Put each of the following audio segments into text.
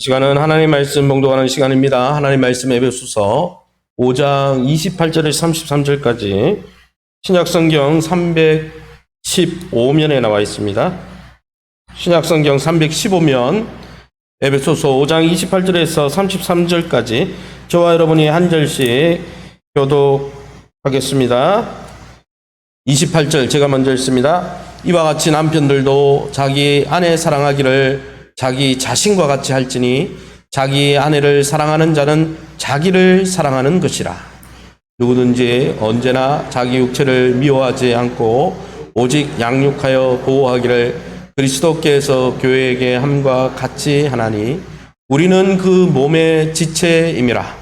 시간은 하나님 말씀 봉독하는 시간입니다. 하나님 말씀 에베소서 5장 28절에서 33절까지 신약성경 315면에 나와 있습니다. 신약성경 315면 에베소서 5장 28절에서 33절까지 저와 여러분이 한 절씩 교독하겠습니다. 28절 제가 먼저 읽습니다. 이와 같이 남편들도 자기 아내 사랑하기를 자기 자신과 같이 할지니 자기 아내를 사랑하는 자는 자기를 사랑하는 것이라. 누구든지 언제나 자기 육체를 미워하지 않고 오직 양육하여 보호하기를 그리스도께서 교회에게 함과 같이 하나니 우리는 그 몸의 지체임이라.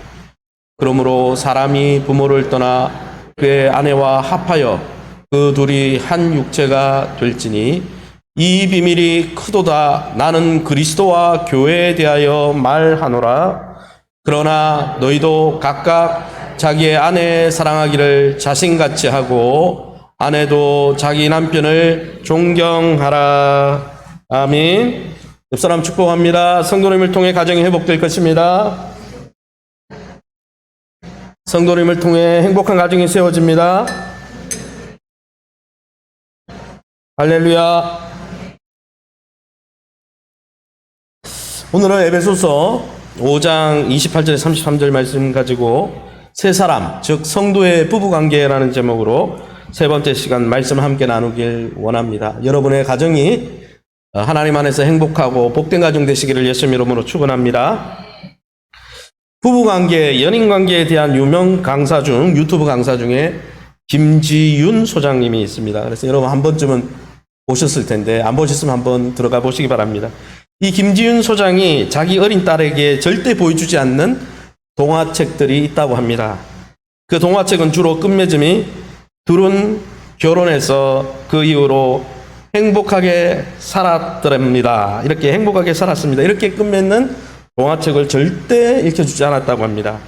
그러므로 사람이 부모를 떠나 그의 아내와 합하여 그 둘이 한 육체가 될지니 이 비밀이 크도다. 나는 그리스도와 교회에 대하여 말하노라. 그러나 너희도 각각 자기의 아내 사랑하기를 자신같이 하고 아내도 자기 남편을 존경하라. 아멘. 옆 사람 축복합니다. 성도님을 통해 가정이 회복될 것입니다. 성도님을 통해 행복한 가정이 세워집니다. 할렐루야. 오늘은 에베소서 5장 28절에 33절 말씀 가지고 세 사람, 즉 성도의 부부관계라는 제목으로 세 번째 시간 말씀을 함께 나누길 원합니다. 여러분의 가정이 하나님 안에서 행복하고 복된 가정 되시기를 예수님 이름으로 축원합니다. 부부관계, 연인관계에 대한 유명 강사 중 유튜브 강사 중에 김지윤 소장님이 있습니다. 그래서 여러분 한 번쯤은 보셨을 텐데 안 보셨으면 한번 들어가 보시기 바랍니다. 이 김지윤 소장이 자기 어린 딸에게 절대 보여주지 않는 동화책들이 있다고 합니다. 그 동화책은 주로 끝맺음이 둘은 결혼해서 그 이후로 행복하게 살았더랍니다. 이렇게 행복하게 살았습니다. 이렇게 끝맺는 동화책을 절대 읽혀주지 않았다고 합니다.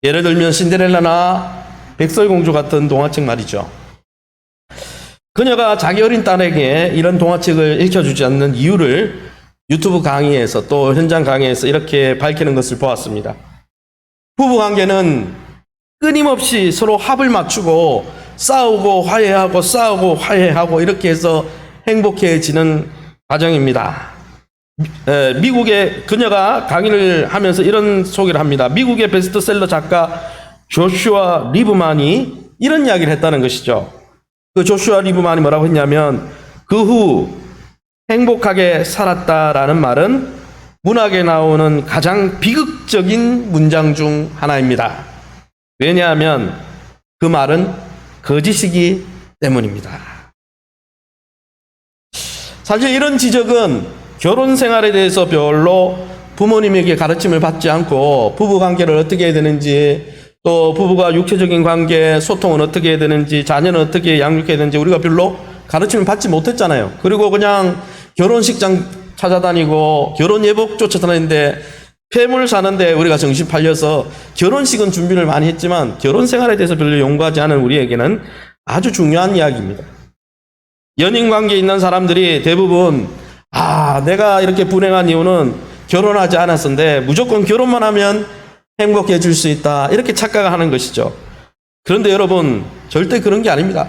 예를 들면 신데렐라나 백설공주 같은 동화책 말이죠. 그녀가 자기 어린 딸에게 이런 동화책을 읽혀주지 않는 이유를 유튜브 강의에서 또 현장 강의에서 이렇게 밝히는 것을 보았습니다. 부부관계는 끊임없이 서로 합을 맞추고 싸우고 화해하고 싸우고 화해하고 이렇게 해서 행복해지는 과정입니다. 미국의 그녀가 강의를 하면서 이런 소개를 합니다. 미국의 베스트셀러 작가 조슈아 리브만이 이런 이야기를 했다는 것이죠. 그 조슈아 리브만이 뭐라고 했냐면 그 후 행복하게 살았다라는 말은 문학에 나오는 가장 비극적인 문장 중 하나입니다. 왜냐하면 그 말은 거짓이기 때문입니다. 사실 이런 지적은 결혼 생활에 대해서 별로 부모님에게 가르침을 받지 않고 부부관계를 어떻게 해야 되는지 또 부부가 육체적인 관계, 소통은 어떻게 해야 되는지 자녀는 어떻게 양육해야 되는지 우리가 별로 가르침을 받지 못했잖아요. 그리고 그냥 결혼식장 찾아다니고 결혼 예복 쫓아다니는데 폐물 사는데 우리가 정신 팔려서 결혼식은 준비를 많이 했지만 결혼 생활에 대해서 별로 연구하지 않은 우리에게는 아주 중요한 이야기입니다. 연인 관계에 있는 사람들이 대부분 내가 이렇게 불행한 이유는 결혼하지 않았는데 무조건 결혼만 하면 행복해질 수 있다 이렇게 착각하는 것이죠. 그런데 여러분 절대 그런 게 아닙니다.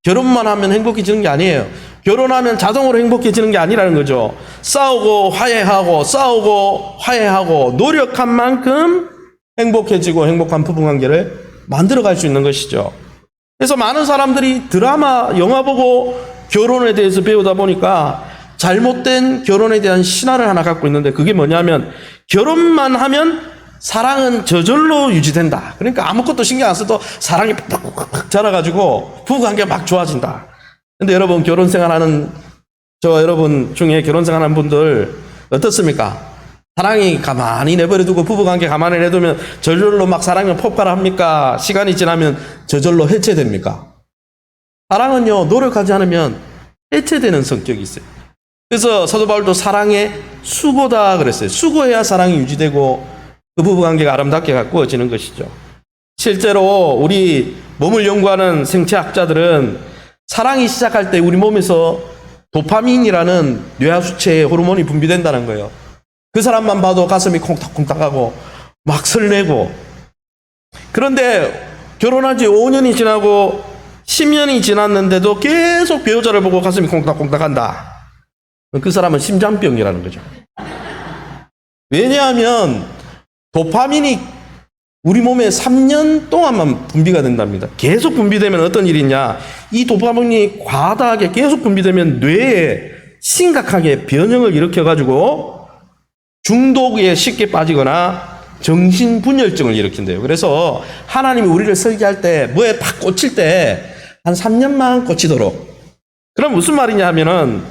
결혼만 하면 행복해지는 게 아니에요. 결혼하면 자동으로 행복해지는 게 아니라는 거죠. 싸우고 화해하고 노력한 만큼 행복해지고 행복한 부부관계를 만들어갈 수 있는 것이죠. 그래서 많은 사람들이 드라마, 영화 보고 결혼에 대해서 배우다 보니까 잘못된 결혼에 대한 신화를 하나 갖고 있는데 그게 뭐냐면 결혼만 하면 사랑은 저절로 유지된다. 그러니까 아무것도 신경 안 써도 사랑이 팍팍팍 자라가지고 부부관계가 막 좋아진다. 근데 여러분 결혼 생활하는 저 여러분 중에 결혼 생활하는 분들 어떻습니까? 사랑이 가만히 내버려두고 부부관계 가만히 내두면 저절로 막 사랑이 폭발합니까? 시간이 지나면 저절로 해체됩니까? 사랑은요 노력하지 않으면 해체되는 성격이 있어요. 그래서 사도 바울도 사랑의 수고다 그랬어요. 수고해야 사랑이 유지되고 그 부부관계가 아름답게 가꾸어지는 것이죠. 실제로 우리 몸을 연구하는 생체학자들은 사랑이 시작할 때 우리 몸에서 도파민이라는 뇌하수체의 호르몬이 분비된다는 거예요. 그 사람만 봐도 가슴이 콩닥콩닥하고 막 설레고. 그런데 결혼한 지 5년이 지나고 10년이 지났는데도 계속 배우자를 보고 가슴이 콩닥콩닥한다. 그 사람은 심장병이라는 거죠. 왜냐하면 도파민이 우리 몸에 3년 동안만 분비가 된답니다. 계속 분비되면 어떤 일이 있냐? 이 도파민이 과다하게 계속 분비되면 뇌에 심각하게 변형을 일으켜가지고 중독에 쉽게 빠지거나 정신분열증을 일으킨대요. 그래서 하나님이 우리를 설계할 때 뭐에 팍 꽂힐 때 한 3년만 꽂히도록. 그럼 무슨 말이냐 하면은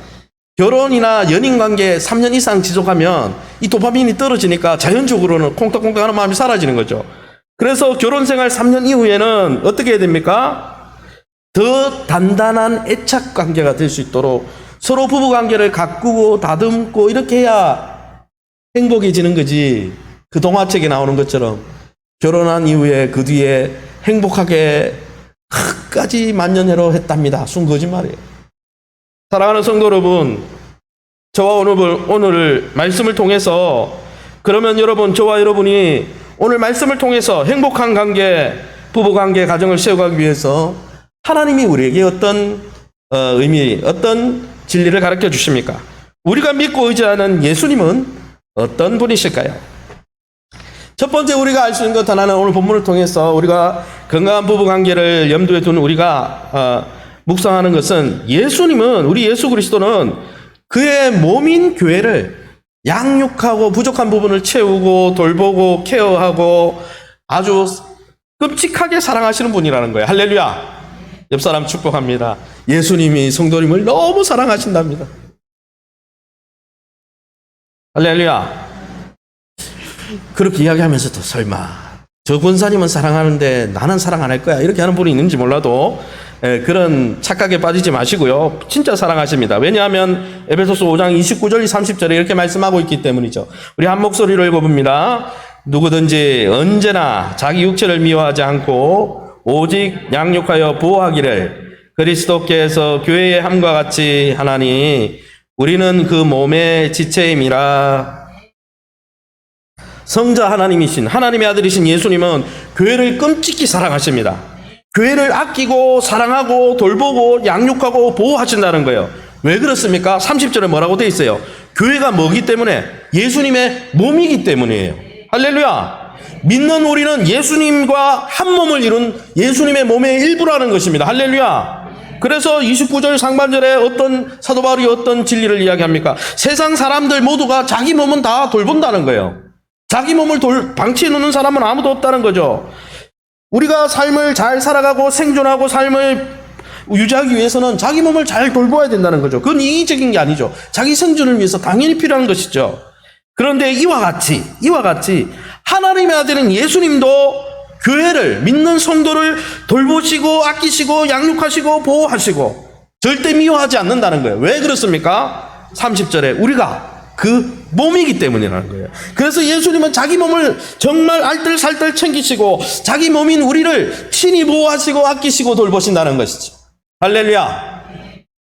결혼이나 연인관계 3년 이상 지속하면 이 도파민이 떨어지니까 자연적으로는 콩닥콩닥하는 마음이 사라지는 거죠. 그래서 결혼생활 3년 이후에는 어떻게 해야 됩니까? 더 단단한 애착관계가 될 수 있도록 서로 부부관계를 가꾸고 다듬고 이렇게 해야 행복해지는 거지. 그 동화책에 나오는 것처럼 결혼한 이후에 그 뒤에 행복하게 끝까지 만년해로 했답니다. 순 거짓말이에요. 사랑하는 성도 여러분, 저와 오늘 말씀을 통해서 그러면 여러분, 저와 여러분이 오늘 말씀을 통해서 행복한 관계, 부부관계, 가정을 세워가기 위해서 하나님이 우리에게 어떤 의미, 어떤 진리를 가르쳐 주십니까? 우리가 믿고 의지하는 예수님은 어떤 분이실까요? 첫 번째 우리가 알 수 있는 것 하나는 오늘 본문을 통해서 우리가 건강한 부부관계를 염두에 둔 우리가 묵상하는 것은 예수님은, 우리 예수 그리스도는 그의 몸인 교회를 양육하고 부족한 부분을 채우고 돌보고 케어하고 아주 끔찍하게 사랑하시는 분이라는 거예요. 할렐루야. 옆 사람 축복합니다. 예수님이 성도님을 너무 사랑하신답니다. 할렐루야. 그렇게 이야기하면서도 설마 저 권사님은 사랑하는데 나는 사랑 안 할 거야 이렇게 하는 분이 있는지 몰라도 그런 착각에 빠지지 마시고요. 진짜 사랑하십니다. 왜냐하면 에베소서 5장 29절 30절에 이렇게 말씀하고 있기 때문이죠. 우리 한 목소리로 읽어봅니다. 누구든지 언제나 자기 육체를 미워하지 않고 오직 양육하여 보호하기를 그리스도께서 교회의 함과 같이 하나니 우리는 그 몸의 지체임이라. 성자 하나님이신 하나님의 아들이신 예수님은 교회를 끔찍히 사랑하십니다. 교회를 아끼고 사랑하고 돌보고 양육하고 보호하신다는 거예요. 왜 그렇습니까? 30절에 뭐라고 돼 있어요? 교회가 뭐기 때문에? 예수님의 몸이기 때문이에요. 할렐루야. 믿는 우리는 예수님과 한 몸을 이룬 예수님의 몸의 일부라는 것입니다. 할렐루야. 그래서 29절 상반절에 어떤 사도 바울이 어떤 진리를 이야기합니까? 세상 사람들 모두가 자기 몸은 다 돌본다는 거예요. 자기 몸을 방치해 놓는 사람은 아무도 없다는 거죠. 우리가 삶을 잘 살아가고 생존하고 삶을 유지하기 위해서는 자기 몸을 잘 돌봐야 된다는 거죠. 그건 이기적인 게 아니죠. 자기 생존을 위해서 당연히 필요한 것이죠. 그런데 이와 같이 하나님의 아들인 예수님도 교회를, 믿는 성도를 돌보시고 아끼시고 양육하시고 보호하시고 절대 미워하지 않는다는 거예요. 왜 그렇습니까? 30절에 우리가 그 몸이기 때문이라는 거예요. 그래서 예수님은 자기 몸을 정말 알뜰살뜰 챙기시고 자기 몸인 우리를 친히 보호하시고 아끼시고 돌보신다는 것이죠. 할렐루야.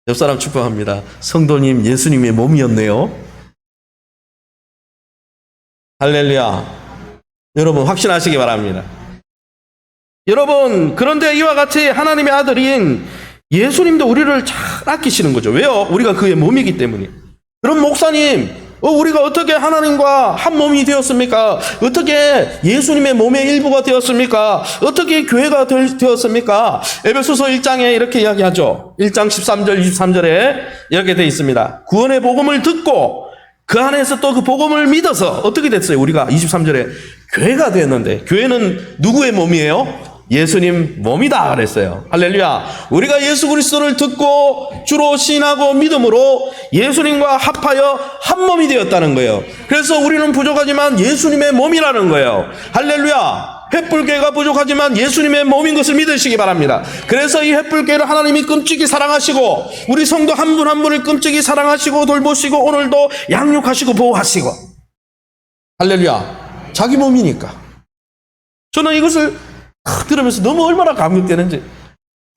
옆 사람 축복합니다. 성도님 예수님의 몸이었네요. 할렐루야. 여러분 확신하시기 바랍니다. 여러분, 그런데 이와 같이 하나님의 아들인 예수님도 우리를 잘 아끼시는 거죠. 왜요? 우리가 그의 몸이기 때문에. 그럼 목사님, 우리가 어떻게 하나님과 한 몸이 되었습니까? 어떻게 예수님의 몸의 일부가 되었습니까? 어떻게 교회가 되었습니까? 에베소서 1장에 이렇게 이야기하죠. 1장 13절 23절에 이렇게 되어 있습니다. 구원의 복음을 듣고 그 안에서 또 그 복음을 믿어서 어떻게 됐어요? 우리가 23절에 교회가 되었는데, 교회는 누구의 몸이에요? 예수님 몸이다 그랬어요. 할렐루야. 우리가 예수 그리스도를 듣고 주로 신하고 믿음으로 예수님과 합하여 한 몸이 되었다는 거예요. 그래서 우리는 부족하지만 예수님의 몸이라는 거예요. 할렐루야. 횃불교회가 부족하지만 예수님의 몸인 것을 믿으시기 바랍니다. 그래서 이 횃불교회를 하나님이 끔찍이 사랑하시고 우리 성도 한 분 한 분을 끔찍이 사랑하시고 돌보시고 오늘도 양육하시고 보호하시고. 할렐루야. 자기 몸이니까. 저는 이것을 들으면서 너무 얼마나 감격되는지.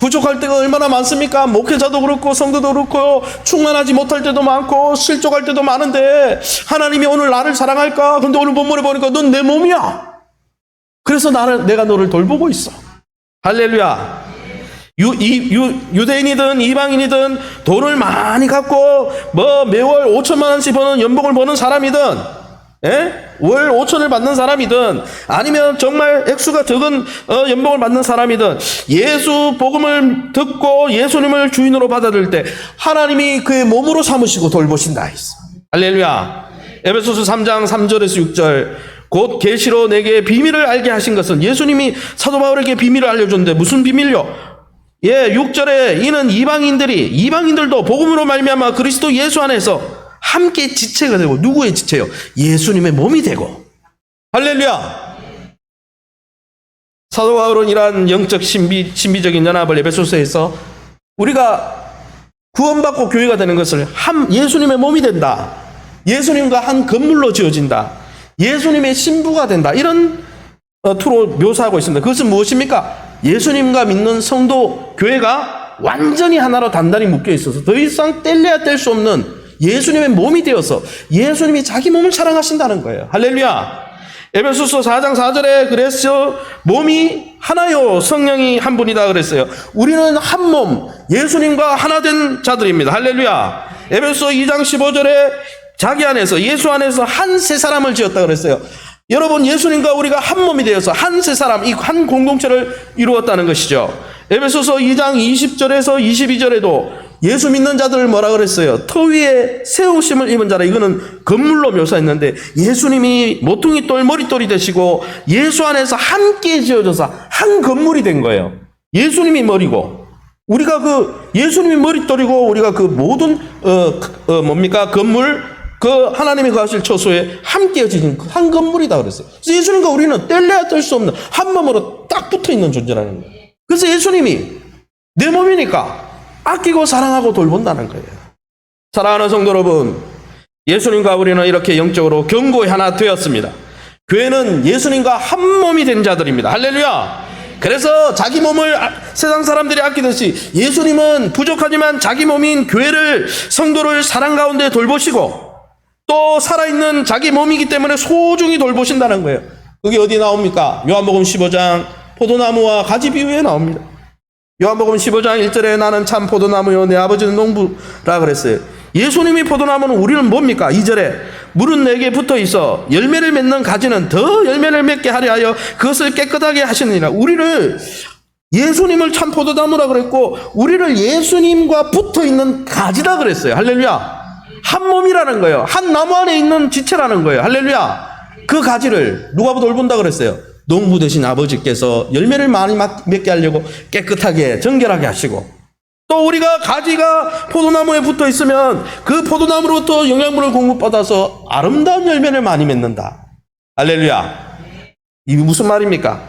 부족할 때가 얼마나 많습니까? 목회자도 그렇고 성도도 그렇고 충만하지 못할 때도 많고 실족할 때도 많은데 하나님이 오늘 나를 사랑할까? 근데 오늘 본문에 보니까 넌 내 몸이야. 그래서 내가 너를 돌보고 있어. 할렐루야. 유대인이든 이방인이든 돈을 많이 갖고 매월 5천만 원씩 버는 연봉을 버는 사람이든 월 5천을 받는 사람이든 아니면 정말 액수가 적은 연봉을 받는 사람이든 예수 복음을 듣고 예수님을 주인으로 받아들일 때 하나님이 그의 몸으로 삼으시고 돌보신다 했어. 할렐루야. 에베소서 3장 3절에서 6절 곧 계시로 내게 비밀을 알게 하신 것은 예수님이 사도 바울에게 비밀을 알려줬는데 무슨 비밀요? 6절에 이는 이방인들도 복음으로 말미암아 그리스도 예수 안에서 함께 지체가 되고 누구의 지체요? 예수님의 몸이 되고. 할렐루야. 사도 바울은 이러한 영적 신비적인 연합을 에베소서에서 우리가 구원받고 교회가 되는 것을 예수님의 몸이 된다. 예수님과 한 건물로 지어진다. 예수님의 신부가 된다. 이런 투로 묘사하고 있습니다. 그것은 무엇입니까? 예수님과 믿는 성도 교회가 완전히 하나로 단단히 묶여 있어서 더 이상 뗄래야 뗄 수 없는 예수님의 몸이 되어서 예수님이 자기 몸을 사랑하신다는 거예요. 할렐루야. 에베소서 4장 4절에 그래서 몸이 하나요 성령이 한 분이다 그랬어요. 우리는 한 몸 예수님과 하나 된 자들입니다. 할렐루야. 에베소서 2장 15절에 자기 안에서 예수 안에서 한 새 사람을 지었다 그랬어요. 여러분 예수님과 우리가 한 몸이 되어서 한 새 사람, 이 한 공동체를 이루었다는 것이죠. 에베소서 2장 20절에서 22절에도 예수 믿는 자들을 뭐라 그랬어요? 터 위에 세우심을 입은 자라. 이거는 건물로 묘사했는데 예수님이 모퉁이 돌 머릿돌이 되시고 예수 안에서 함께 지어져서 한 건물이 된 거예요. 예수님이 머리고 우리가 예수님이 머릿돌이고 우리가 모든 건물 하나님이 거하실 처소에 함께 지진 한 건물이다 그랬어요. 그래서 예수님과 우리는 뗄래야 뗄 수 없는 한 몸으로 딱 붙어 있는 존재라는 거예요. 그래서 예수님이 내 몸이니까 아끼고 사랑하고 돌본다는 거예요. 사랑하는 성도 여러분, 예수님과 우리는 이렇게 영적으로 견고히 하나 되었습니다. 교회는 예수님과 한 몸이 된 자들입니다. 할렐루야. 그래서 자기 몸을 세상 사람들이 아끼듯이 예수님은 부족하지만 자기 몸인 교회를 성도를 사랑 가운데 돌보시고 또 살아있는 자기 몸이기 때문에 소중히 돌보신다는 거예요. 그게 어디 나옵니까? 요한복음 15장 포도나무와 가지 비유에 나옵니다. 요한복음 15장 1절에 나는 참 포도나무요 내 아버지는 농부라 그랬어요. 예수님이 포도나무는 우리는 뭡니까? 2절에 물은 내게 붙어 있어 열매를 맺는 가지는 더 열매를 맺게 하려 하여 그것을 깨끗하게 하시느니라. 우리를 예수님을 참 포도나무라 그랬고 우리를 예수님과 붙어 있는 가지다 그랬어요. 할렐루야. 한 몸이라는 거예요. 한 나무 안에 있는 지체라는 거예요. 할렐루야. 그 가지를 누가 돌본다 그랬어요? 농부 되신 아버지께서 열매를 많이 맺게 하려고 깨끗하게 정결하게 하시고 또 우리가 가지가 포도나무에 붙어 있으면 그 포도나무로부터 영양분을 공급받아서 아름다운 열매를 많이 맺는다. 할렐루야. 이게 무슨 말입니까?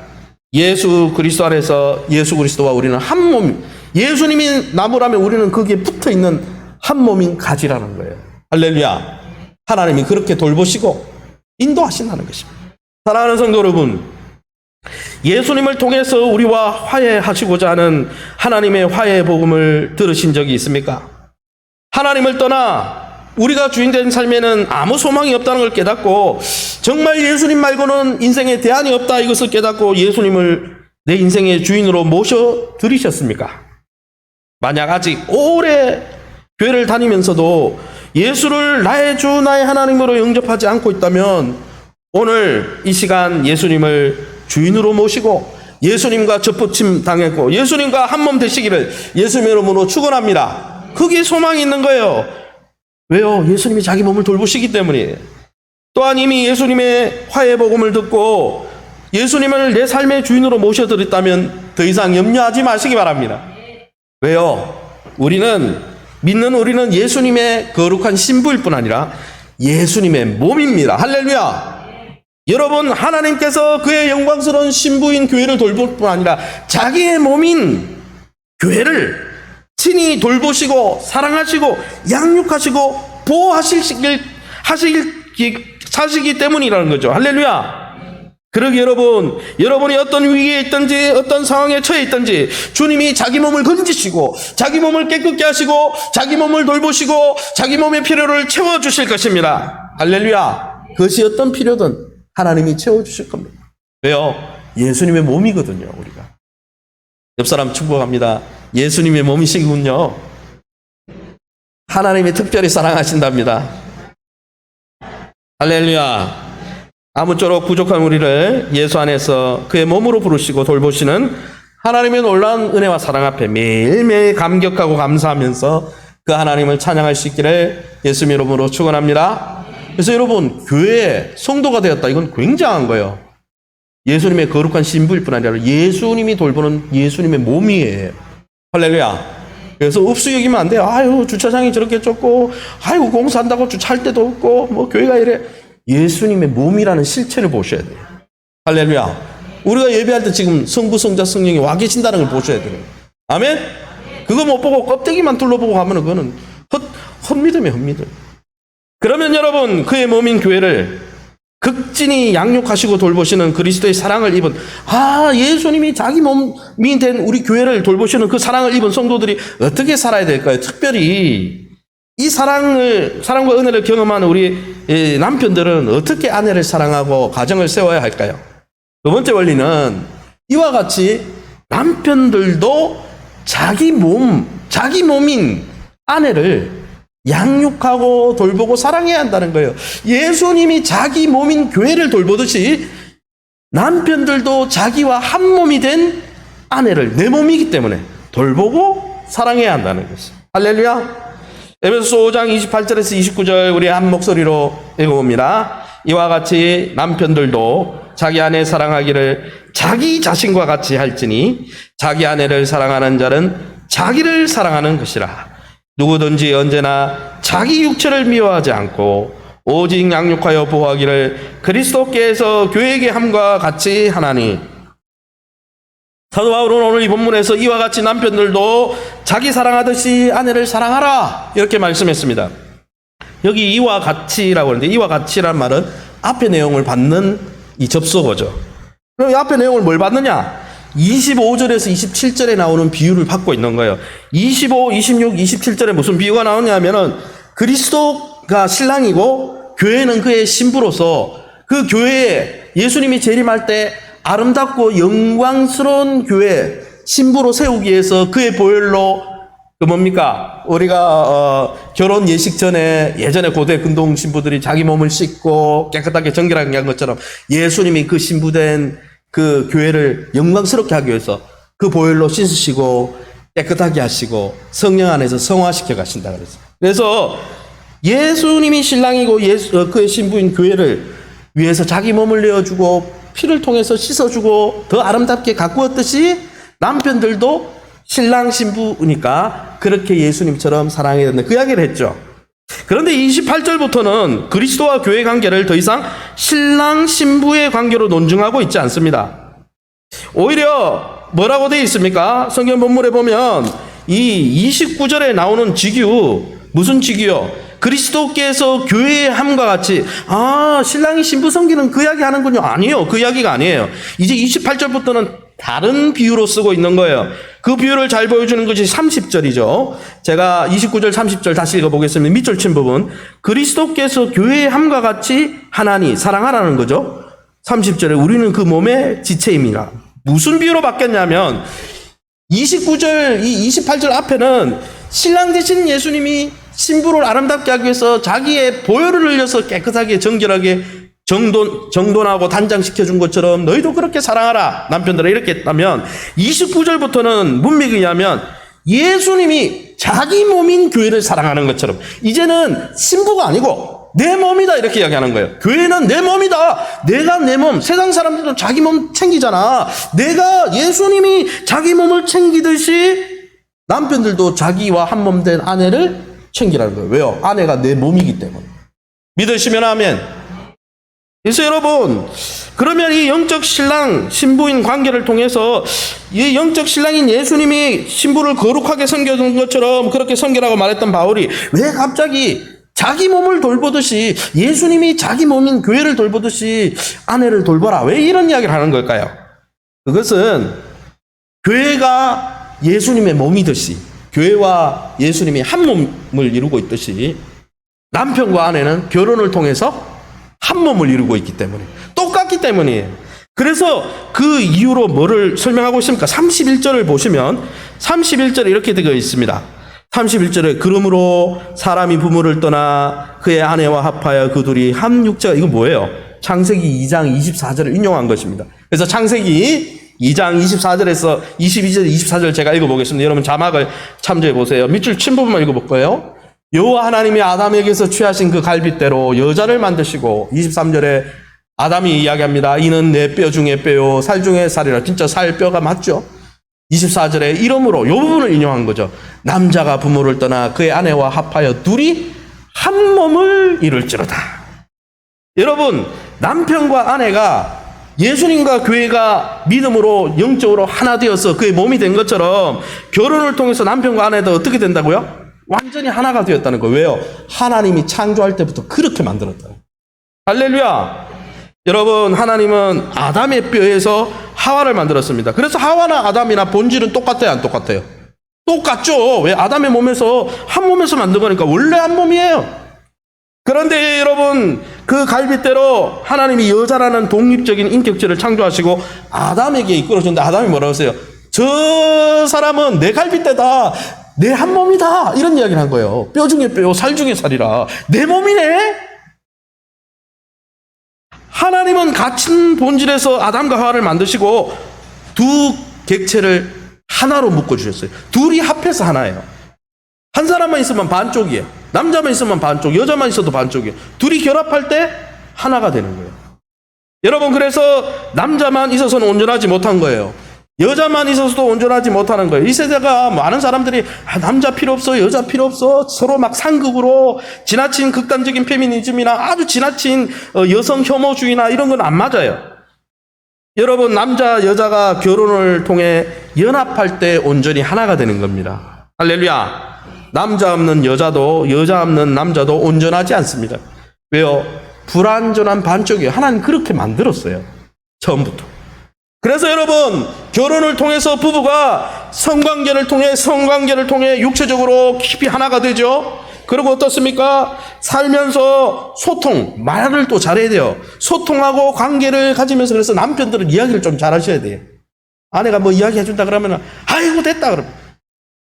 예수 그리스도 안에서 예수 그리스도와 우리는 한 몸, 예수님이 나무라면 우리는 거기에 붙어 있는 한 몸인 가지라는 거예요. 할렐루야. 하나님이 그렇게 돌보시고 인도하신다는 것입니다. 사랑하는 성도 여러분, 예수님을 통해서 우리와 화해하시고자 하는 하나님의 화해 복음을 들으신 적이 있습니까? 하나님을 떠나 우리가 주인된 삶에는 아무 소망이 없다는 걸 깨닫고 정말 예수님 말고는 인생에 대안이 없다 이것을 깨닫고 예수님을 내 인생의 주인으로 모셔드리셨습니까? 만약 아직 오래 교회를 다니면서도 예수를 나의 주 나의 하나님으로 영접하지 않고 있다면 오늘 이 시간 예수님을 주인으로 모시고 예수님과 접붙임 당했고 예수님과 한 몸 되시기를 예수님의 이름으로 축원합니다. 그게 소망이 있는 거예요. 왜요? 예수님이 자기 몸을 돌보시기 때문이에요. 또한 이미 예수님의 화해 복음을 듣고 예수님을 내 삶의 주인으로 모셔드렸다면 더 이상 염려하지 마시기 바랍니다. 왜요? 믿는 우리는 예수님의 거룩한 신부일 뿐 아니라 예수님의 몸입니다. 할렐루야. 여러분, 하나님께서 그의 영광스러운 신부인 교회를 돌볼 뿐 아니라 자기의 몸인 교회를 친히 돌보시고 사랑하시고 양육하시고 보호하시기 때문이라는 거죠. 할렐루야. 그러기 여러분이 어떤 위기에 있든지 어떤 상황에 처해 있든지 주님이 자기 몸을 건지시고 자기 몸을 깨끗게 하시고 자기 몸을 돌보시고 자기 몸의 필요를 채워주실 것입니다. 할렐루야. 그것이 어떤 필요든 하나님이 채워주실 겁니다. 왜요? 예수님의 몸이거든요. 우리가. 옆 사람 축복합니다. 예수님의 몸이시군요. 하나님이 특별히 사랑하신답니다. 할렐루야. 아무쪼록 부족한 우리를 예수 안에서 그의 몸으로 부르시고 돌보시는 하나님의 놀라운 은혜와 사랑 앞에 매일매일 감격하고 감사하면서 그 하나님을 찬양할 수 있기를 예수님 이름으로 축원합니다. 그래서 여러분, 교회에 성도가 되었다. 이건 굉장한 거예요. 예수님의 거룩한 신부일 뿐 아니라 예수님이 돌보는 예수님의 몸이에요. 할렐루야. 그래서 읍수 여기면 안 돼요. 아유, 주차장이 저렇게 좁고, 아이고, 공사한다고 주차할 데도 없고, 뭐 교회가 이래. 예수님의 몸이라는 실체를 보셔야 돼요. 할렐루야. 우리가 예배할 때 지금 성부, 성자, 성령이 와 계신다는 걸 보셔야 돼요. 아멘? 그거 못 보고 껍데기만 둘러보고 가면 그거는 헛믿음이에요, 헛믿음. 그러면 여러분, 그의 몸인 교회를 극진히 양육하시고 돌보시는 그리스도의 사랑을 입은, 예수님이 자기 몸이 된 우리 교회를 돌보시는 그 사랑을 입은 성도들이 어떻게 살아야 될까요? 특별히 이 사랑과 은혜를 경험하는 우리 남편들은 어떻게 아내를 사랑하고 가정을 세워야 할까요? 두 번째 원리는 이와 같이 남편들도 자기 몸인 아내를 양육하고 돌보고 사랑해야 한다는 거예요. 예수님이 자기 몸인 교회를 돌보듯이 남편들도 자기와 한 몸이 된 아내를 내 몸이기 때문에 돌보고 사랑해야 한다는 것이죠. 할렐루야. 에베소서 5장 28절에서 29절 우리 한 목소리로 읽어봅니다. 이와 같이 남편들도 자기 아내 사랑하기를 자기 자신과 같이 할지니 자기 아내를 사랑하는 자는 자기를 사랑하는 것이라. 누구든지 언제나 자기 육체를 미워하지 않고 오직 양육하여 보호하기를 그리스도께서 교회에게 함과 같이 하나니. 사도 바울은 오늘 이 본문에서 이와 같이 남편들도 자기 사랑하듯이 아내를 사랑하라 이렇게 말씀했습니다. 여기 이와 같이라고 하는데 이와 같이란 말은 앞의 내용을 받는 이 접속어죠. 그럼 이 앞의 내용을 뭘 받느냐? 25절에서 27절에 나오는 비유를 받고 있는 거예요. 25, 26, 27절에 무슨 비유가 나오냐면은 그리스도가 신랑이고 교회는 그의 신부로서 그 교회에 예수님이 재림할 때 아름답고 영광스러운 교회 신부로 세우기 위해서 그의 보혈로 뭡니까? 우리가 결혼 예식 전에 예전에 고대 근동 신부들이 자기 몸을 씻고 깨끗하게 정결하게 한 것처럼 예수님이 그 신부된 그 교회를 영광스럽게 하기 위해서 그 보혈로 씻으시고 깨끗하게 하시고 성령 안에서 성화시켜 가신다 그랬어요. 그래서 예수님이 신랑이고 그의 신부인 교회를 위해서 자기 몸을 내어주고 피를 통해서 씻어주고 더 아름답게 가꾸었듯이 남편들도 신랑 신부니까 그렇게 예수님처럼 사랑해야 된다. 그 이야기를 했죠. 그런데 28절부터는 그리스도와 교회 관계를 더 이상 신랑 신부의 관계로 논증하고 있지 않습니다. 오히려 뭐라고 되어 있습니까? 성경 본문에 보면 이 29절에 나오는 직유, 무슨 직유요? 그리스도께서 교회의 함과 같이, 신랑이 신부 섬기는 그 이야기 하는군요. 아니요. 그 이야기가 아니에요. 이제 28절부터는 다른 비유로 쓰고 있는 거예요. 그 비유를 잘 보여주는 것이 30절이죠. 제가 29절, 30절 다시 읽어보겠습니다. 밑줄 친 부분. 그리스도께서 교회의 함과 같이 하나니, 사랑하라는 거죠. 30절에 우리는 그 몸의 지체입니다. 무슨 비유로 바뀌었냐면 29절, 이 28절 앞에는 신랑 되신 예수님이 신부를 아름답게 하기 위해서 자기의 보혈을 흘려서 깨끗하게 정결하게 정돈하고 단장시켜준 것처럼 너희도 그렇게 사랑하라 남편들아 이렇게 했다면 29절부터는 문맥에 의하면 예수님이 자기 몸인 교회를 사랑하는 것처럼 이제는 신부가 아니고 내 몸이다 이렇게 이야기하는 거예요. 교회는 내 몸이다. 내가 내 몸. 세상 사람들도 자기 몸 챙기잖아. 내가 예수님이 자기 몸을 챙기듯이 남편들도 자기와 한 몸 된 아내를 챙기라는 거예요. 왜요? 아내가 내 몸이기 때문에. 믿으시면 아멘. 그래서 여러분, 그러면 이 영적 신랑 신부인 관계를 통해서 이 영적 신랑인 예수님이 신부를 거룩하게 섬겨준 것처럼 그렇게 섬기라고 말했던 바울이 왜 갑자기 자기 몸을 돌보듯이 예수님이 자기 몸인 교회를 돌보듯이 아내를 돌보라. 왜 이런 이야기를 하는 걸까요? 그것은 교회가 예수님의 몸이듯이 교회와 예수님이 한 몸을 이루고 있듯이 남편과 아내는 결혼을 통해서 한 몸을 이루고 있기 때문에 똑같기 때문이에요. 그래서 그 이유로 뭐를 설명하고 있습니까? 31절을 보시면 31절에 이렇게 되어 있습니다. 31절에 그러므로 사람이 부모를 떠나 그의 아내와 합하여 그 둘이 한 육체가, 이거 뭐예요? 창세기 2장 24절을 인용한 것입니다. 그래서 창세기 2장 24절에서 22절 24절 제가 읽어보겠습니다. 여러분 자막을 참조해 보세요. 밑줄 친 부분만 읽어볼까요? 여호와 하나님이 아담에게서 취하신 그 갈빗대로 여자를 만드시고, 23절에 아담이 이야기합니다. 이는 내 뼈 중에 뼈요 살 중에 살이라. 진짜 살 뼈가 맞죠? 24절에 이러므로 이 부분을 인용한 거죠. 남자가 부모를 떠나 그의 아내와 합하여 둘이 한 몸을 이룰지로다. 여러분, 남편과 아내가 예수님과 교회가 믿음으로 영적으로 하나 되어서 그의 몸이 된 것처럼 결혼을 통해서 남편과 아내도 어떻게 된다고요? 완전히 하나가 되었다는 거예요. 왜요? 하나님이 창조할 때부터 그렇게 만들었다. 할렐루야. 여러분, 하나님은 아담의 뼈에서 하와를 만들었습니다. 그래서 하와나 아담이나 본질은 똑같아요, 안 똑같아요? 똑같죠. 왜? 아담의 몸에서 한 몸에서 만든 거니까 원래 한 몸이에요. 그런데 여러분, 그 갈빗대로 하나님이 여자라는 독립적인 인격체를 창조하시고 아담에게 이끌어줬는데 아담이 뭐라고 했어요? 저 사람은 내 갈빗대다, 내 한 몸이다, 이런 이야기를 한 거예요. 뼈 중에 뼈요 살 중에 살이라. 내 몸이네. 하나님은 같은 본질에서 아담과 하와를 만드시고 두 객체를 하나로 묶어주셨어요. 둘이 합해서 하나예요. 한 사람만 있으면 반쪽이에요. 남자만 있으면 반쪽, 여자만 있어도 반쪽이에요. 둘이 결합할 때 하나가 되는 거예요. 여러분, 그래서 남자만 있어서는 온전하지 못한 거예요. 여자만 있어서도 온전하지 못하는 거예요. 이 세대가 많은 사람들이 남자 필요 없어, 여자 필요 없어, 서로 막 상극으로 지나친 극단적인 페미니즘이나 아주 지나친 여성 혐오주의나 이런 건 안 맞아요. 여러분, 남자 여자가 결혼을 통해 연합할 때 온전히 하나가 되는 겁니다. 할렐루야. 남자 없는 여자도 여자 없는 남자도 온전하지 않습니다. 왜요? 불완전한 반쪽이에요. 하나님 그렇게 만들었어요, 처음부터. 그래서 여러분, 결혼을 통해서 부부가 성관계를 통해 육체적으로 깊이 하나가 되죠. 그리고 어떻습니까? 살면서 소통, 말을 또 잘해야 돼요. 소통하고 관계를 가지면서, 그래서 남편들은 이야기를 좀 잘하셔야 돼요. 아내가 뭐 이야기해준다 그러면 아이고 됐다 그러면.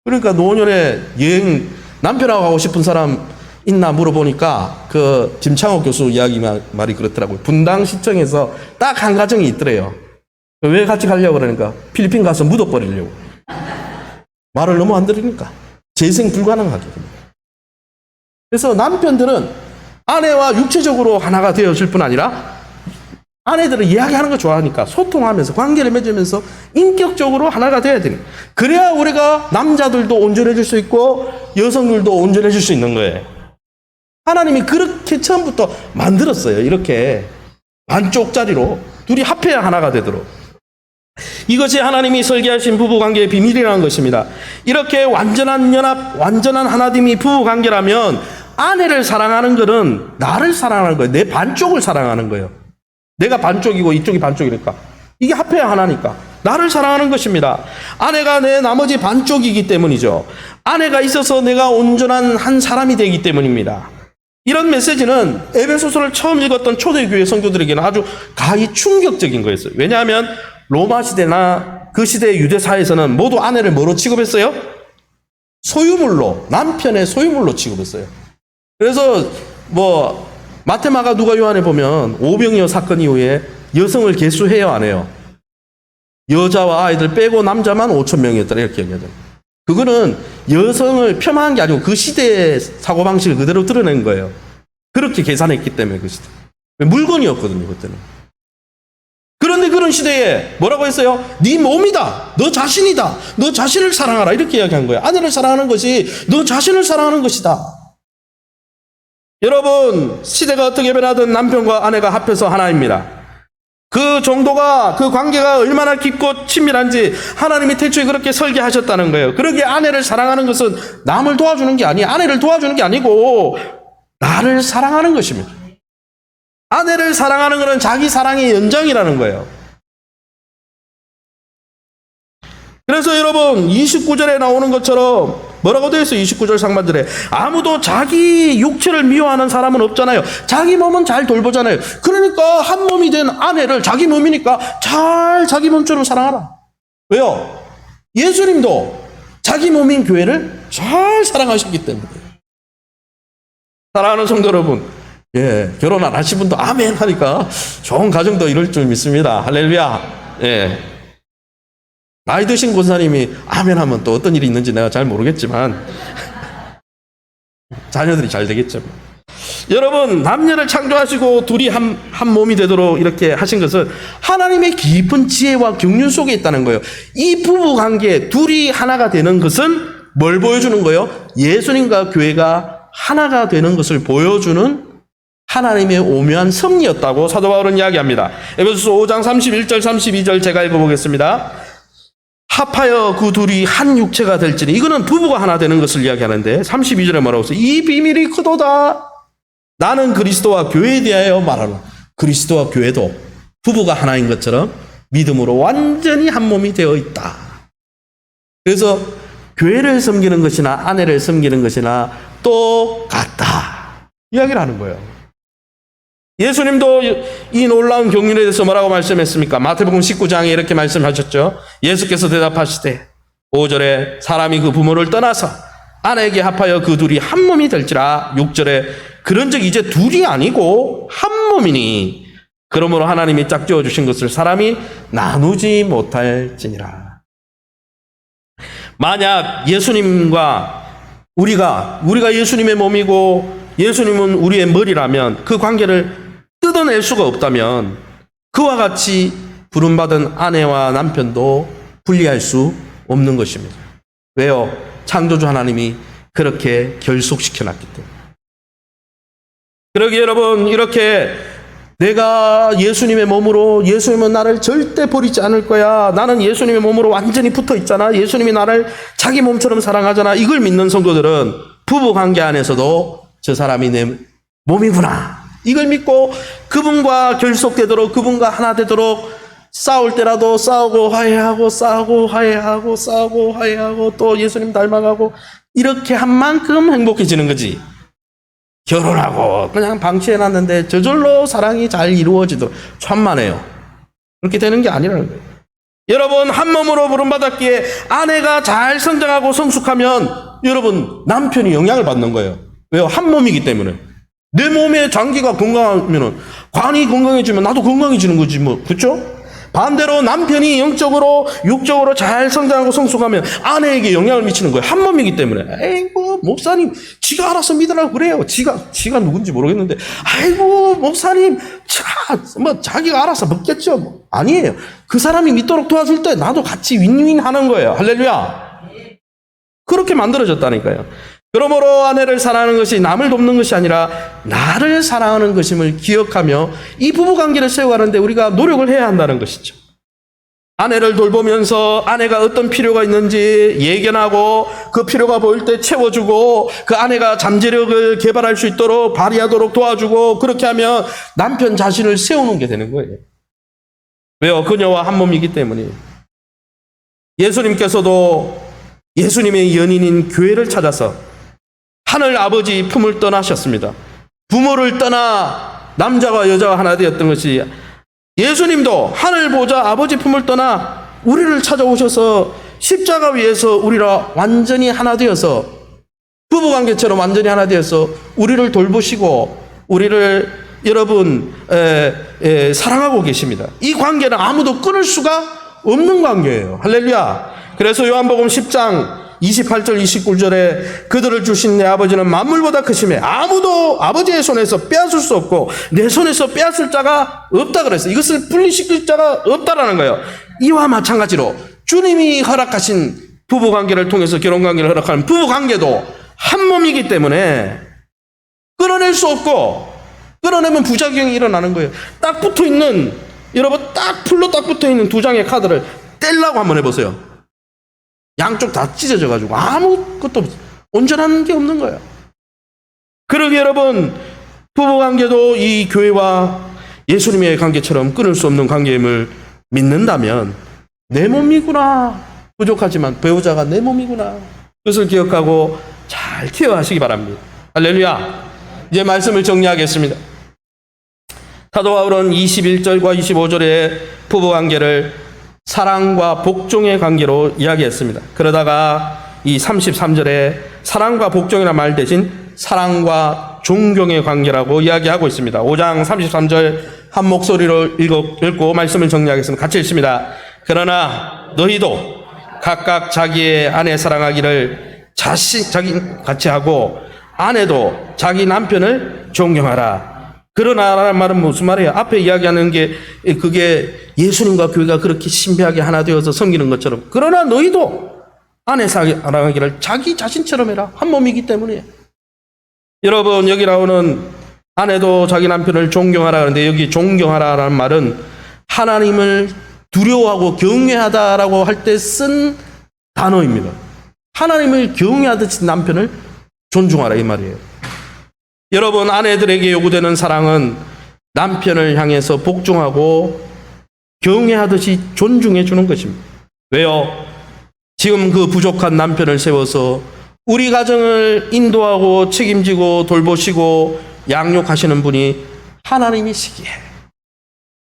그러니까 노년에 여행 남편하고 가고 싶은 사람 있나 물어보니까 그 김창호 교수 이야기 말이 그렇더라고요. 분당시청에서 딱 한 가정이 있더래요. 왜 같이 가려고 그러니까 필리핀 가서 묻어버리려고. 말을 너무 안 들으니까 재생 불가능하게. 그래서 남편들은 아내와 육체적으로 하나가 되어질 뿐 아니라 아내들은 이야기하는 거 좋아하니까 소통하면서 관계를 맺으면서 인격적으로 하나가 돼야 되는. 그래야 우리가 남자들도 온전해질 수 있고 여성들도 온전해질 수 있는 거예요. 하나님이 그렇게 처음부터 만들었어요. 이렇게 반쪽짜리로 둘이 합해야 하나가 되도록. 이것이 하나님이 설계하신 부부관계의 비밀이라는 것입니다. 이렇게 완전한 연합, 완전한 하나됨이 부부관계라면 아내를 사랑하는 것은 나를 사랑하는 거예요. 내 반쪽을 사랑하는 거예요. 내가 반쪽이고 이쪽이 반쪽이니까. 이게 합해야 하나니까. 나를 사랑하는 것입니다. 아내가 내 나머지 반쪽이기 때문이죠. 아내가 있어서 내가 온전한 한 사람이 되기 때문입니다. 이런 메시지는 에베소서를 처음 읽었던 초대교회 성도들에게는 아주 가히 충격적인 거였어요. 왜냐하면 로마 시대나 그 시대의 유대 사회에서는 모두 아내를 뭐로 취급했어요? 소유물로, 남편의 소유물로 취급했어요. 그래서 뭐 마테마가 누가 요한에 보면 오병이어 사건 이후에 여성을 계수해요, 안 해요? 여자와 아이들 빼고 남자만 5,000명이었더라 이렇게 얘기하잖아요. 그거는 여성을 폄하한 게 아니고 그 시대의 사고방식을 그대로 드러낸 거예요. 그렇게 계산했기 때문에 그 시대. 물건이었거든요, 그때는. 그런데 그런 시대에 뭐라고 했어요? 네 몸이다. 너 자신이다. 너 자신을 사랑하라. 이렇게 이야기한 거예요. 아내를 사랑하는 것이 너 자신을 사랑하는 것이다. 여러분, 시대가 어떻게 변하든 남편과 아내가 합해서 하나입니다. 그 정도가, 그 관계가 얼마나 깊고 친밀한지 하나님이 태초에 그렇게 설계하셨다는 거예요. 그러기에 아내를 사랑하는 것은 남을 도와주는 게 아니에요. 아내를 도와주는 게 아니고 나를 사랑하는 것입니다. 아내를 사랑하는 것은 자기 사랑의 연장이라는 거예요. 그래서 여러분 29절에 나오는 것처럼 뭐라고 되어 있어요? 29절 상반절에 아무도 자기 육체를 미워하는 사람은 없잖아요. 자기 몸은 잘 돌보잖아요. 그러니까 한 몸이 된 아내를 자기 몸이니까 잘 자기 몸처럼 사랑하라. 왜요? 예수님도 자기 몸인 교회를 잘 사랑하셨기 때문에. 사랑하는 성도 여러분, 결혼 안 하신 분도 아멘 하니까 좋은 가정도 이룰 줄 믿습니다. 할렐루야. 나이 드신 권사님이 아멘 하면 또 어떤 일이 있는지 내가 잘 모르겠지만 자녀들이 잘 되겠죠. 여러분, 남녀를 창조하시고 둘이 한 몸이 되도록 이렇게 하신 것은 하나님의 깊은 지혜와 경륜 속에 있다는 거예요. 이 부부 관계 둘이 하나가 되는 것은 뭘 보여주는 거예요? 예수님과 교회가 하나가 되는 것을 보여주는 하나님의 오묘한 섭리였다고 사도 바울은 이야기합니다. 에베소서 5장 31절 32절 제가 읽어보겠습니다. 합하여 그 둘이 한 육체가 될지니, 이거는 부부가 하나 되는 것을 이야기하는데 32절에 뭐라고 써요? 이 비밀이 크도다. 나는 그리스도와 교회에 대하여 말하노. 그리스도와 교회도 부부가 하나인 것처럼 믿음으로 완전히 한 몸이 되어 있다. 그래서 교회를 섬기는 것이나 아내를 섬기는 것이나 똑같다 이야기를 하는 거예요. 예수님도 이 놀라운 경륜에 대해서 뭐라고 말씀했습니까? 마태복음 19장에 이렇게 말씀하셨죠. 예수께서 대답하시되 5절에 사람이 그 부모를 떠나서 아내에게 합하여 그 둘이 한 몸이 될지라. 6절에 그런즉 이제 둘이 아니고 한 몸이니 그러므로 하나님이 짝지어 주신 것을 사람이 나누지 못할지니라. 만약 예수님과 우리가 예수님의 몸이고 예수님은 우리의 머리라면 그 관계를 뜯어낼 수가 없다면 그와 같이 부름받은 아내와 남편도 분리할 수 없는 것입니다. 왜요? 창조주 하나님이 그렇게 결속시켜놨기 때문에. 그러기에 여러분, 이렇게 내가 예수님의 몸으로, 예수님은 나를 절대 버리지 않을 거야, 나는 예수님의 몸으로 완전히 붙어 있잖아, 예수님이 나를 자기 몸처럼 사랑하잖아, 이걸 믿는 성도들은 부부관계 안에서도 저 사람이 내 몸이구나, 이걸 믿고 그분과 결속되도록, 그분과 하나 되도록 싸울 때라도 싸우고 화해하고, 싸우고 화해하고, 싸우고 화해하고, 또 예수님 닮아가고, 이렇게 한 만큼 행복해지는 거지. 결혼하고 그냥 방치해놨는데 저절로 사랑이 잘 이루어지도록, 천만에요. 그렇게 되는 게 아니라는 거예요. 여러분, 한 몸으로 부름받았기에 아내가 잘 성장하고 성숙하면 여러분, 남편이 영향을 받는 거예요. 왜요? 한 몸이기 때문에. 내 몸의 장기가 건강하면, 관이 건강해지면 나도 건강해지는 거지 뭐. 그렇죠? 반대로 남편이 영적으로 육적으로 잘 성장하고 성숙하면 아내에게 영향을 미치는 거예요. 한 몸이기 때문에. 아이고 목사님, 지가 알아서 믿으라고 그래요. 지가 누군지 모르겠는데, 아이고 목사님, 자기가 알아서 먹겠죠. 뭐. 아니에요. 그 사람이 믿도록 도와줄 때 나도 같이 윈윈 하는 거예요. 할렐루야. 그렇게 만들어졌다니까요. 그러므로 아내를 사랑하는 것이 남을 돕는 것이 아니라 나를 사랑하는 것임을 기억하며 이 부부관계를 세워가는데 우리가 노력을 해야 한다는 것이죠. 아내를 돌보면서 아내가 어떤 필요가 있는지 예견하고 그 필요가 보일 때 채워주고, 그 아내가 잠재력을 개발할 수 있도록 발휘하도록 도와주고, 그렇게 하면 남편 자신을 세우는 게 되는 거예요. 왜요? 그녀와 한 몸이기 때문에. 예수님께서도 예수님의 연인인 교회를 찾아서 하늘 아버지 품을 떠나셨습니다. 부모를 떠나 남자와 여자가 하나 되었던 것이, 예수님도 하늘 보좌 아버지 품을 떠나 우리를 찾아오셔서 십자가 위에서 우리랑 완전히 하나 되어서, 부부관계처럼 완전히 하나 되어서 우리를 돌보시고 우리를 여러분 사랑하고 계십니다. 이 관계는 아무도 끊을 수가 없는 관계예요. 할렐루야. 그래서 요한복음 10장 28절 29절에 그들을 주신 내 아버지는 만물보다 크심에 아무도 아버지의 손에서 빼앗을 수 없고 내 손에서 빼앗을 자가 없다 그랬어요. 이것을 분리시킬 자가 없다라는 거예요. 이와 마찬가지로 주님이 허락하신 부부관계를 통해서 결혼관계를 허락하는 부부관계도 한 몸이기 때문에 끊어낼 수 없고, 끊어내면 부작용이 일어나는 거예요. 딱 붙어있는, 여러분 딱 풀로 딱 붙어있는 두 장의 카드를 떼려고 한번 해보세요. 양쪽 다 찢어져가지고 아무것도 온전한 게 없는 거예요. 그러게 여러분, 부부관계도 이 교회와 예수님의 관계처럼 끊을 수 없는 관계임을 믿는다면 내 몸이구나. 부족하지만 배우자가 내 몸이구나. 그것을 기억하고 잘 케어하시기 바랍니다. 할렐루야. 이제 말씀을 정리하겠습니다. 사도 바울은 21절과 25절에 부부관계를 사랑과 복종의 관계로 이야기했습니다. 그러다가 이 33절에 사랑과 복종이라는 말 대신 사랑과 존경의 관계라고 이야기하고 있습니다. 5장 33절 한 목소리로 읽고 말씀을 정리하겠습니다. 같이 읽습니다. 그러나 너희도 각각 자기의 아내 사랑하기를 자기 같이 하고 아내도 자기 남편을 존경하라. 그러나라는 말은 무슨 말이에요? 앞에 이야기하는 게 그게 예수님과 교회가 그렇게 신비하게 하나 되어서 섬기는 것처럼, 그러나 너희도 아내 사랑하기를 자기 자신처럼 해라. 한 몸이기 때문에. 여러분, 여기 나오는 아내도 자기 남편을 존경하라 하는데, 여기 존경하라라는 말은 하나님을 두려워하고 경외하다라고 할 때 쓴 단어입니다. 하나님을 경외하듯이 남편을 존중하라 이 말이에요. 여러분, 아내들에게 요구되는 사랑은 남편을 향해서 복종하고 경외하듯이 존중해 주는 것입니다. 왜요? 지금 그 부족한 남편을 세워서 우리 가정을 인도하고 책임지고 돌보시고 양육하시는 분이 하나님이시기에,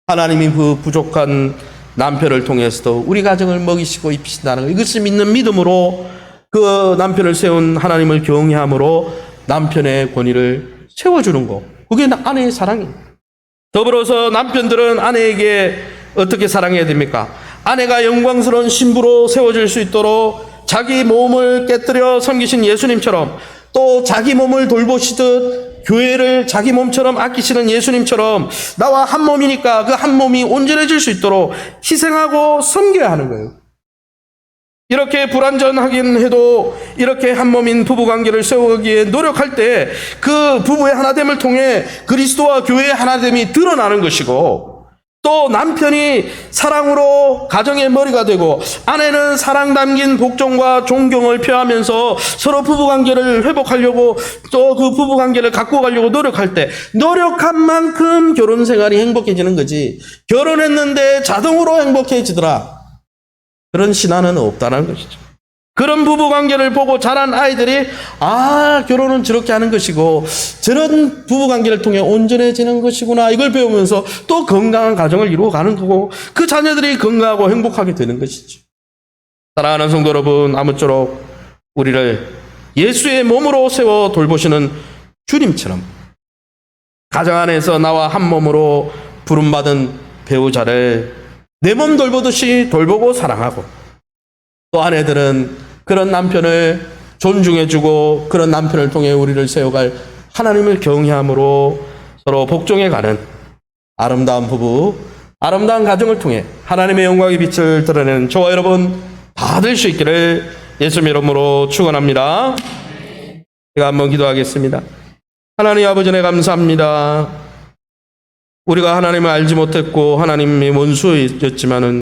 하나님이 그 부족한 남편을 통해서도 우리 가정을 먹이시고 입히신다는 것, 이것을 믿는 믿음으로 그 남편을 세운 하나님을 경외함으로 남편의 권위를 세워주는 것, 그게 아내의 사랑입니다. 더불어서 남편들은 아내에게 어떻게 사랑해야 됩니까? 아내가 영광스러운 신부로 세워질 수 있도록 자기 몸을 깨뜨려 섬기신 예수님처럼, 또 자기 몸을 돌보시듯 교회를 자기 몸처럼 아끼시는 예수님처럼 나와 한 몸이니까 그 한 몸이 온전해질 수 있도록 희생하고 섬겨야 하는 거예요. 이렇게 불완전하긴 해도 이렇게 한 몸인 부부관계를 세우기에 노력할 때 그 부부의 하나됨을 통해 그리스도와 교회의 하나됨이 드러나는 것이고, 또 남편이 사랑으로 가정의 머리가 되고 아내는 사랑 담긴 복종과 존경을 표하면서 서로 부부관계를 회복하려고, 또 그 부부관계를 갖고 가려고 노력할 때 노력한 만큼 결혼생활이 행복해지는 거지, 결혼했는데 자동으로 행복해지더라, 그런 신화는 없다는 것이죠. 그런 부부관계를 보고 자란 아이들이 결혼은 저렇게 하는 것이고 저런 부부관계를 통해 온전해지는 것이구나, 이걸 배우면서 또 건강한 가정을 이루어가는 거고 그 자녀들이 건강하고 행복하게 되는 것이죠. 사랑하는 성도 여러분, 아무쪼록 우리를 예수의 몸으로 세워 돌보시는 주님처럼 가정 안에서 나와 한 몸으로 부름받은 배우자를 내 몸 돌보듯이 돌보고 사랑하고, 또 아내들은 그런 남편을 존중해주고 그런 남편을 통해 우리를 세워갈 하나님을 경외함으로 서로 복종해가는 아름다운 부부, 아름다운 가정을 통해 하나님의 영광의 빛을 드러내는 저와 여러분 다 될 수 있기를 예수님 이름으로 축원합니다. 제가 한번 기도하겠습니다. 하나님 아버지, 네 감사합니다. 우리가 하나님을 알지 못했고 하나님의 원수였지만은